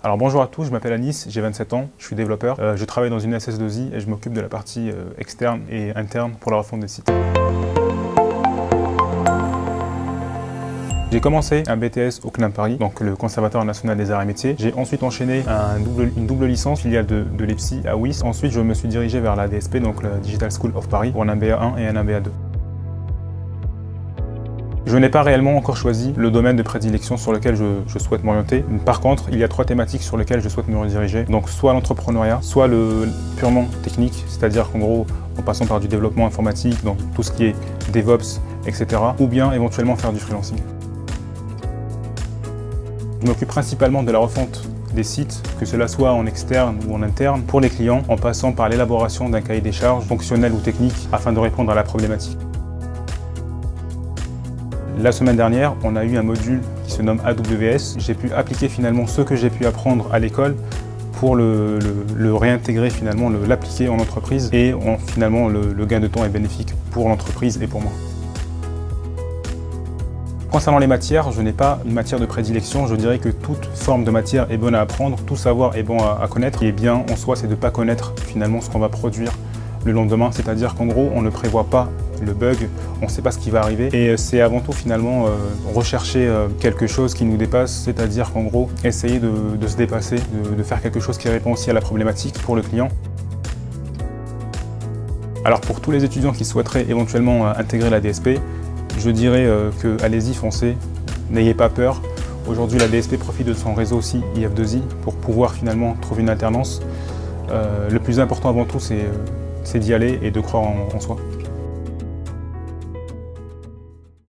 Alors bonjour à tous, je m'appelle Anis, j'ai 27 ans, je suis développeur. Je travaille dans une SS2I et je m'occupe de la partie externe et interne pour la refonte des sites. J'ai commencé un BTS au CNAM Paris, donc le Conservatoire national des arts et métiers. J'ai ensuite enchaîné une double licence, filiale de l'EPSI à WIS. Ensuite, je me suis dirigé vers la DSP, donc la Digital School of Paris, pour un MBA 1 et un MBA 2. Je n'ai pas réellement encore choisi le domaine de prédilection sur lequel je souhaite m'orienter. Par contre, il y a 3 thématiques sur lesquelles je souhaite me rediriger. Donc soit l'entrepreneuriat, soit le purement technique, c'est-à-dire qu'en gros, en passant par du développement informatique, donc tout ce qui est DevOps, etc. Ou bien éventuellement faire du freelancing. Je m'occupe principalement de la refonte des sites, que cela soit en externe ou en interne, pour les clients, en passant par l'élaboration d'un cahier des charges fonctionnel ou technique afin de répondre à la problématique. La semaine dernière, on a eu un module qui se nomme AWS. J'ai pu appliquer finalement ce que j'ai pu apprendre à l'école pour le réintégrer finalement, l'appliquer en entreprise et finalement le gain de temps est bénéfique pour l'entreprise et pour moi. Concernant les matières, je n'ai pas une matière de prédilection. Je dirais que toute forme de matière est bonne à apprendre, tout savoir est bon à connaître. Ce qui est bien en soi, c'est de ne pas connaître finalement ce qu'on va produire le lendemain. C'est-à-dire qu'en gros, on ne prévoit pas le bug, on ne sait pas ce qui va arriver. Et c'est avant tout finalement rechercher quelque chose qui nous dépasse, c'est-à-dire qu'en gros, essayer de se dépasser, de faire quelque chose qui répond aussi à la problématique pour le client. Alors pour tous les étudiants qui souhaiteraient éventuellement intégrer la DSP, je dirais que allez-y, foncez, n'ayez pas peur. Aujourd'hui, la DSP profite de son réseau aussi IF2I pour pouvoir finalement trouver une alternance. Le plus important avant tout, c'est d'y aller et de croire en soi.